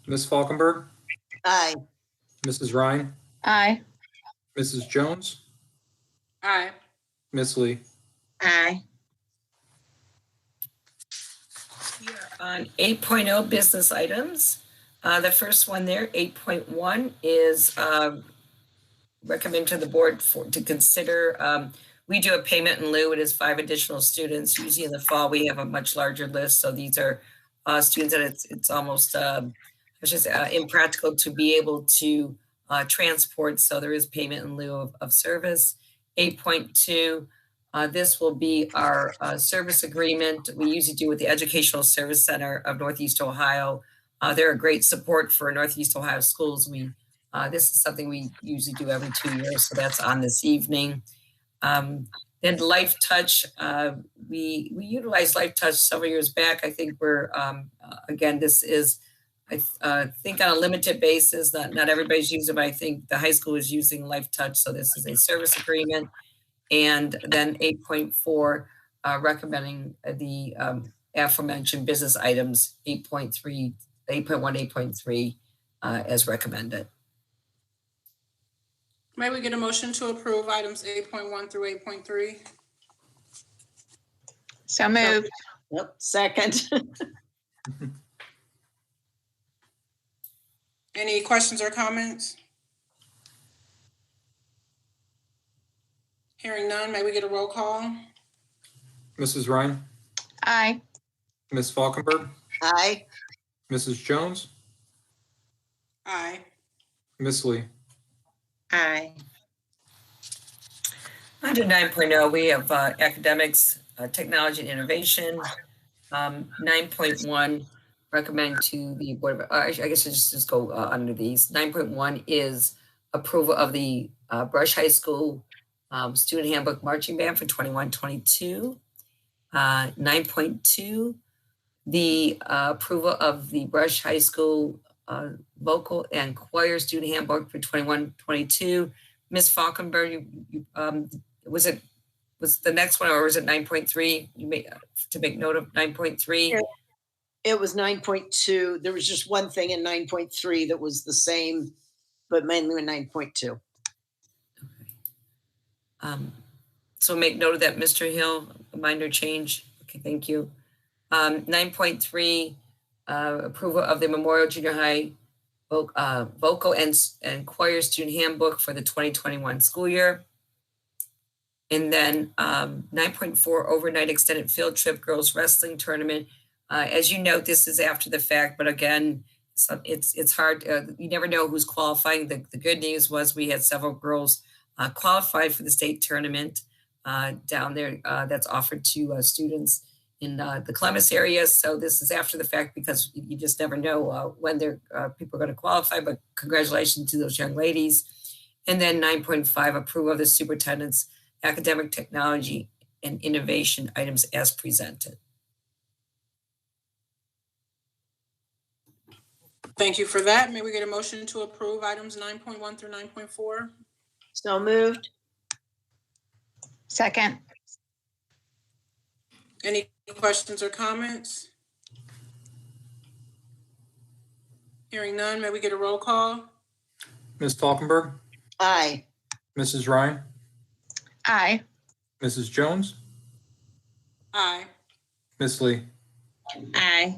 Ms. Falkenberg, Aye. Mrs. Ryan, Aye. Mrs. Jones, Aye. Ms. Lee. Aye. We are on 8.0 business items. The first one there, 8.1, is recommend to the board to consider. We do a payment in lieu. It is 5 additional students. Usually in the fall, we have a much larger list. So these are students that it's almost impractical to be able to transport. So there is payment in lieu of service. 8.2, this will be our service agreement we usually do with the Educational Service Center of Northeast Ohio. They're a great support for Northeast Ohio schools. This is something we usually do every 2 years, so that's on this evening. Then Life Touch, we utilized Life Touch several years back. I think we're, again, this is, I think on a limited basis, not everybody's using it, but I think the high school is using Life Touch, so this is a service agreement. And then 8.4, recommending the aforementioned business items, 8.3, 8.1, 8.3, as recommended. May we get a motion to approve items 8.1 through 8.3? So moved. Yep. Second. Any questions or comments? Hearing none, may we get a roll call? Mrs. Ryan, Aye. Ms. Falkenberg, Aye. Mrs. Jones, Aye. Ms. Lee. Aye. Under 9.0, we have academics, technology and innovation. 9.1, recommend to the board of, I guess I just go under these. 9.1 is approval of the Brush High School student handbook marching band for 21-22. 9.2, the approval of the Brush High School vocal and choir student handbook for 21-22. Ms. Falkenberg, was the next one, or was it 9.3? You may to make note of 9.3. It was 9.2. There was just one thing in 9.3 that was the same, but mainly in 9.2. So make note of that, Mr. Hill, a minor change. Okay, thank you. 9.3, approval of the Memorial Junior High vocal and choir student handbook for the 2021 school year. And then 9.4, overnight extended field trip girls wrestling tournament. As you note, this is after the fact, but again, it's hard. You never know who's qualifying. The good news was we had several girls qualified for the state tournament down there that's offered to students in the Columbus area. So this is after the fact because you just never know when people are going to qualify, but congratulations to those young ladies. And then 9.5, approval of the superintendent's academic technology and innovation items as presented. Thank you for that. May we get a motion to approve items 9.1 through 9.4? So moved. Second. Any questions or comments? Hearing none, may we get a roll call? Ms. Falkenberg, Aye. Mrs. Ryan, Aye. Mrs. Jones, Aye. Ms. Lee. Aye.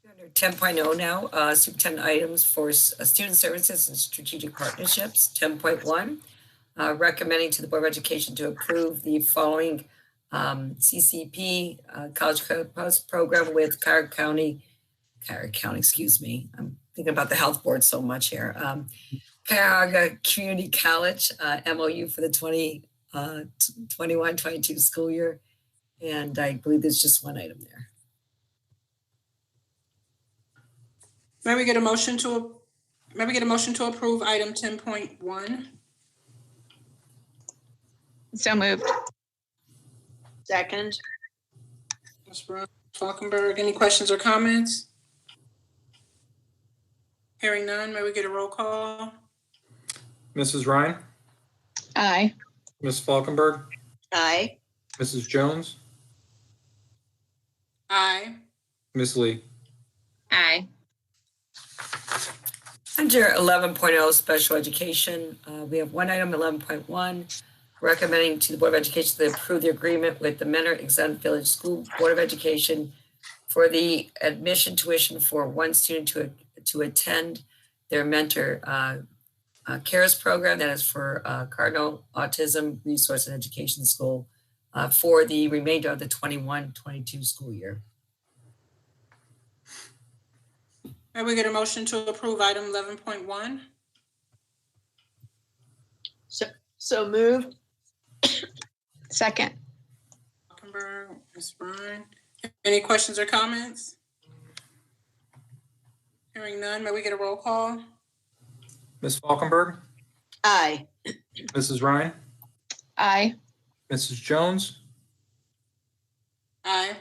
Under 10.0 now, superintendent items for student services and strategic partnerships. 10.1, recommending to the Board of Education to approve the following CCP College Post program with Carrick County, excuse me. I'm thinking about the health board so much here. Cuyahoga Community College MOU for the 21-22 school year. And I believe there's just one item there. May we get a motion to approve item 10.1? So moved. Second. Ms. Brown, Falkenberg, any questions or comments? Hearing none, may we get a roll call? Mrs. Ryan, Aye. Ms. Falkenberg, Aye. Mrs. Jones, Aye. Ms. Lee. Aye. Under 11.0 special education, we have one item, 11.1, recommending to the Board of Education to approve the agreement with the Mentor Exempt Village School Board of Education for the admission tuition for one student to attend their Mentor CARES program, that is for Cardinal Autism Resource and Education School for the remainder of the 21-22 school year. May we get a motion to approve item 11.1? So moved. Second. Falkenberg, Ms. Bryan, any questions or comments? Hearing none, may we get a roll call? Ms. Falkenberg, Aye. Mrs. Ryan, Aye. Mrs. Jones, Aye.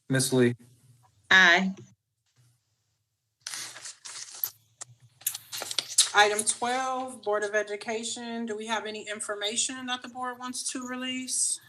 Ms. Lee. Aye. Item 12, Board of Education. Do we have any information that the board wants to release?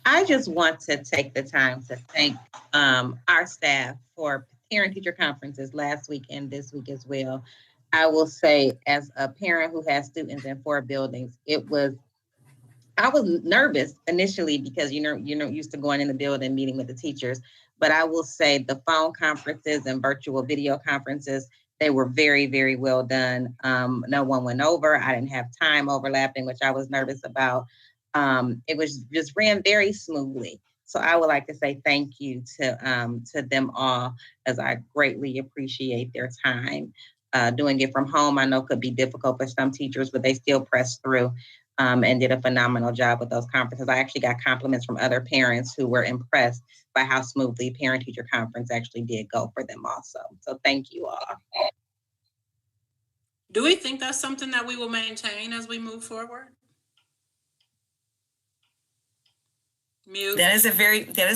I just want to take the time to thank our staff for parent-teacher conferences last week and this week as well. I will say, as a parent who has students in 4 buildings, I was nervous initially because you're used to going in the building, meeting with the teachers. But I will say the phone conferences and virtual video conferences They were very, very well done. No one went over. I didn't have time overlapping, which I was nervous about. It was just ran very smoothly. So I would like to say thank you to them all, as I greatly appreciate their time. Doing it from home, I know could be difficult for some teachers, but they still pressed through and did a phenomenal job with those conferences. I actually got compliments from other parents who were impressed by how smoothly parent-teacher conference actually did go for them also. So thank you all. Do we think that's something that we will maintain as we move forward? Mute. That is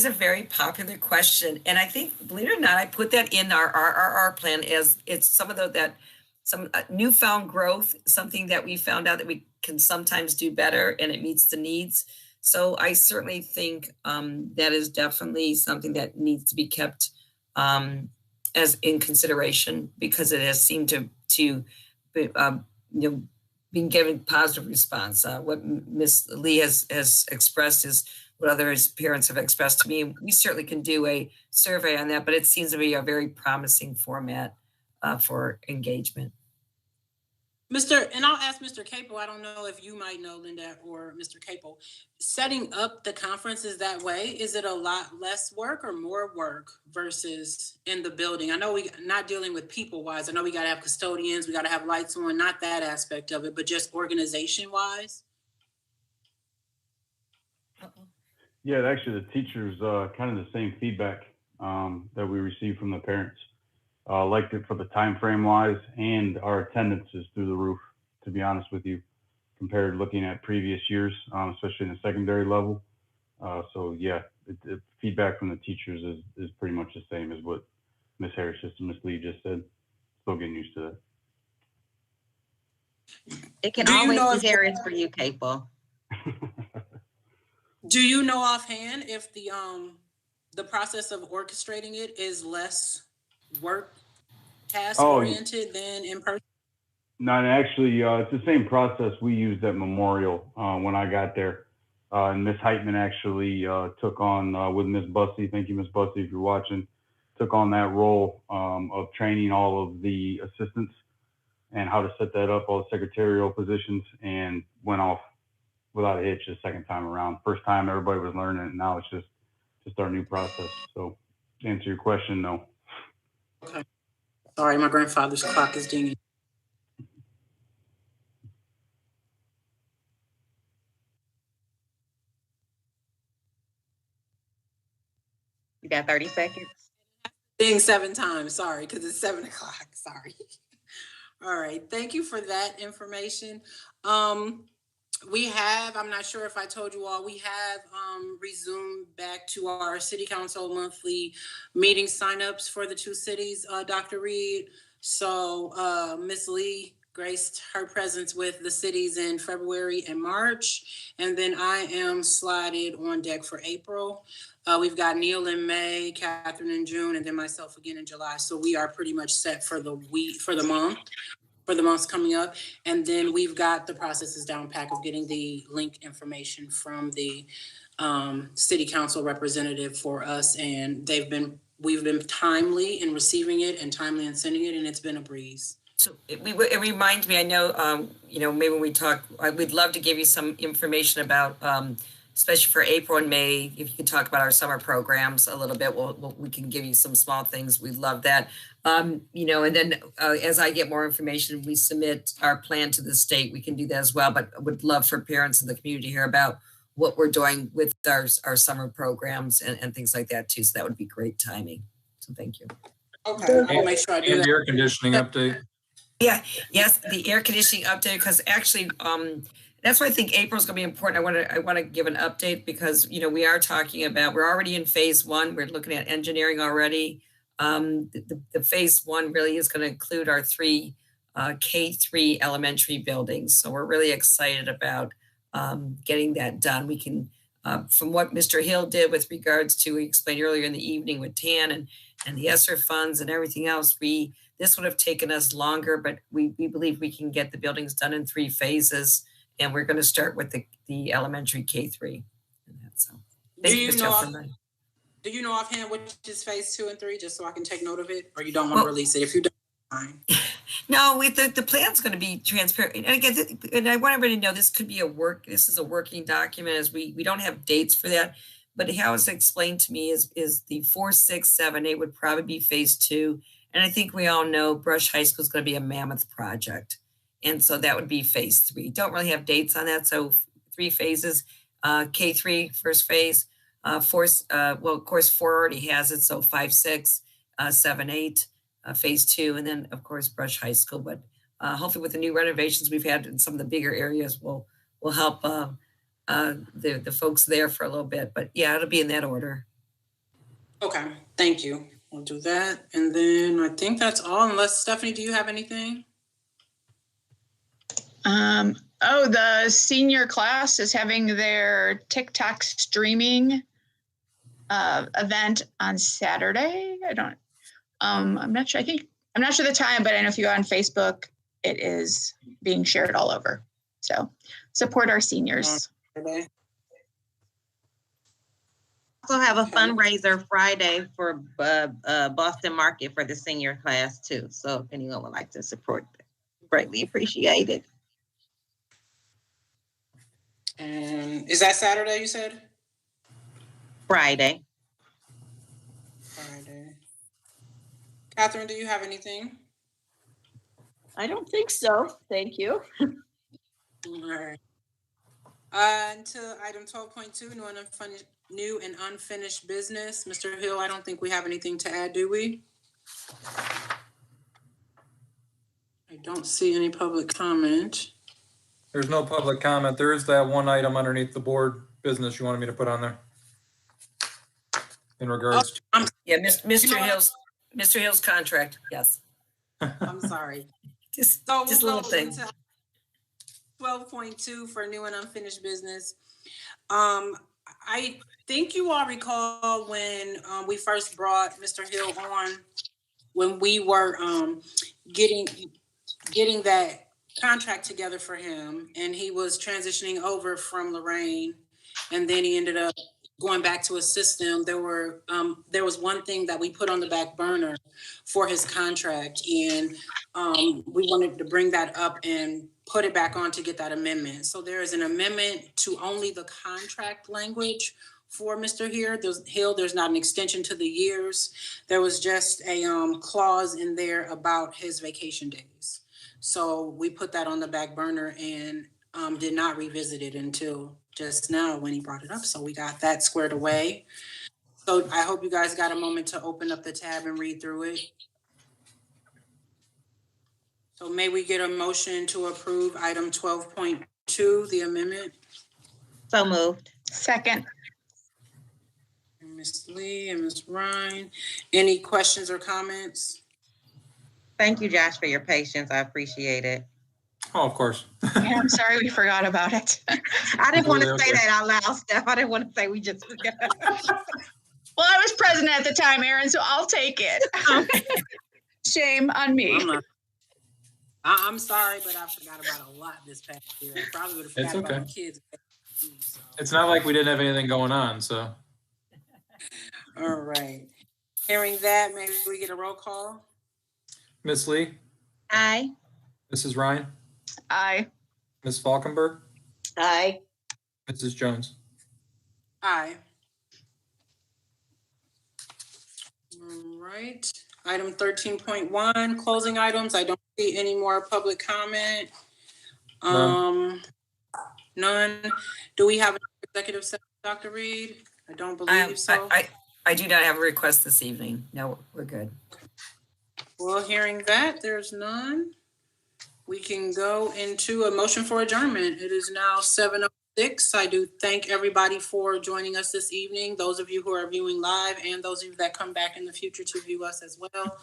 a very popular question. And I think, believe it or not, I put that in our RRR plan as it's some newfound growth, something that we found out that we can sometimes do better and it meets the needs. So I certainly think that is definitely something that needs to be kept as in consideration, because it has seemed to being given positive response. What Ms. Lee has expressed is what other parents have expressed to me. We certainly can do a survey on that, but it seems to be a very promising format for engagement. And I'll ask Mr. Capel, I don't know if you might know, Linda, or Mr. Capel, setting up the conferences that way, is it a lot less work or more work versus in the building? I know we're not dealing with people-wise. I know we got to have custodians, we got to have lights on, not that aspect of it, but just organization-wise. Yeah, actually, the teachers kind of the same feedback that we received from the parents. Liked it for the time frame wise, and our attendance is through the roof, to be honest with you, compared to looking at previous years, especially in the secondary level. So yeah, the feedback from the teachers is pretty much the same as what Ms. Harris and Ms. Lee just said. Still getting used to that. It can always be Harris for you, Capel. Do you know offhand if the process of orchestrating it is less work task oriented than in person? No, actually, it's the same process we used at Memorial when I got there. And Ms. Heitman actually took on with Ms. Bussey. Thank you, Ms. Bussey, if you're watching. Took on that role of training all of the assistants and how to set that up, all the secretarial positions, and went off without a hitch the second time around. First time everybody was learning, and now it's just our new process. So to answer your question, no. Okay. Sorry, my grandfather's clock is dinging. You got 30 seconds. Ding 7 times, sorry, because it's 7 o'clock, sorry. All right, thank you for that information. I'm not sure if I told you all, we have resumed back to our city council monthly meeting signups for the 2 cities, Dr. Reed. So Ms. Lee graced her presence with the cities in February and March. And then I am slotted on deck for April. We've got Neil in May, Catherine in June, and then myself again in July. So we are pretty much set for the months coming up. And then we've got the processes down pack of getting the link information from the city council representative for us. And we've been timely in receiving it and timely in sending it, and it's been a breeze. So it reminds me, I know, maybe when we talk, we'd love to give you some information about, especially for April and May, if you could talk about our summer programs a little bit, we can give you some small things. We'd love that. And then as I get more information, we submit our plan to the state, we can do that as well. But I would love for parents in the community to hear about what we're doing with our summer programs and things like that too. So that would be great timing. So thank you. Okay, I'll make sure I do that. And the air conditioning update. Yeah, yes, the air conditioning update, because actually, that's why I think April's gonna be important. I want to give an update because, we are talking about, we're already in phase 1. We're looking at engineering already. The phase 1 really is going to include our 3 K-3 elementary buildings. So we're really excited about getting that done. We can, from what Mr. Hill did with regards to, we explained earlier in the evening with TAN and the ESSER funds and everything else, this would have taken us longer, but we believe we can get the buildings done in 3 phases. And we're going to start with the elementary K-3. So, thank you, Mr. Huffman. Do you know offhand which is phase 2 and 3, just so I can take note of it, or you don't want to release it? If you don't. fine. No, the plan's going to be transparent. And again, and I want everybody to know this could be this is a working document, as we don't have dates for that. But how it's explained to me is the 4, 6, 7, 8 would probably be phase 2. And I think we all know Brush High School is going to be a mammoth project. And so that would be phase 3. Don't really have dates on that. So 3 phases, K3, first phase, of course, 4 already has it. So 5, 6, 7, 8, phase 2, and then of course Brush High School. But hopefully with the new renovations we've had in some of the bigger areas will help the folks there for a little bit. But yeah, it'll be in that order. Okay, thank you. We'll do that. And then I think that's all, unless Stephanie, do you have anything? The senior class is having their TikTok streaming event on Saturday. I'm not sure. I'm not sure the time, but I know if you go on Facebook, it is being shared all over. So support our seniors. Also have a fundraiser Friday for Boston Market for the senior class too. So if anyone would like to support, greatly appreciate it. And is that Saturday, you said? Friday. Catherine, do you have anything? I don't think so. Thank you. All right. Until item 12.2, new and unfinished business. Mr. Hill, I don't think we have anything to add, do we? I don't see any public comment. There's no public comment. There is that one item underneath the board business you wanted me to put on there. In regards to. Mr. Hill's contract. Yes. I'm sorry. just So a we'll little go thing. into 12.2 for new and unfinished business. I think you all recall when we first brought Mr. Hill on, when we were getting that contract together for him, and he was transitioning over from Lorraine, and then he ended up going back to a system. There was one thing that we put on the back burner for his contract, and we wanted to bring that up and put it back on to get that amendment. So there is an amendment to only the contract language for Mr. Hill. There's not an extension to the years. There was just a clause in there about his vacation days. So we put that on the back burner and did not revisit it until just now when he brought it up. So we got that squared away. So I hope you guys got a moment to open up the tab and read through it. So may we get a motion to approve item 12.2, the amendment? So moved. Second. Ms. Lee and Ms. Ryan, any questions or comments? Thank you, Josh, for your patience. I appreciate it. Oh, of course. Yeah, I'm sorry we forgot about it. I didn't want to say that out loud, Steph. I didn't want to say we just forgot. Well, I was present at the time, Erin, so I'll take it. Shame on me. I'm sorry, but I forgot about a lot this past year. I probably would have forgot about my kids. So. It's not like we didn't have anything going on, so. All right. Hearing that, maybe we get a roll call. Ms. Lee? Aye. Mrs. Ryan? Aye. Ms. Falkenberg? Aye. Mrs. Jones? Aye. All right. Item 13.1, closing items. I don't see any more public comment. None. Do we have an executive session, Dr. Reed? I don't believe so. I do not have a request this evening. No, we're good. Well, hearing that, there's none. We can go into a motion for adjournment. It is now 7:06. I do thank everybody for joining us this evening. Those of you who are viewing live and those of you that come back in the future to view us as well.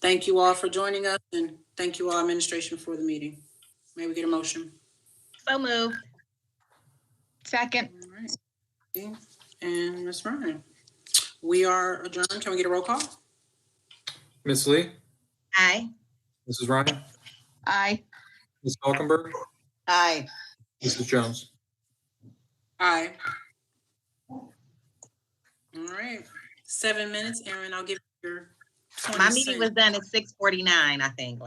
Thank you all for joining us, and thank you all, administration, for the meeting. May we get a motion? So moved. Second. All right. And Ms. Ryan, we are adjourned. Can we get a roll call? Ms. Lee? Aye. Mrs. Ryan? Aye. Ms. Falkenberg? Aye. Mrs. Jones? Aye. All right. 7 minutes, Erin, I'll give you your My meeting was done at 6:49, I think.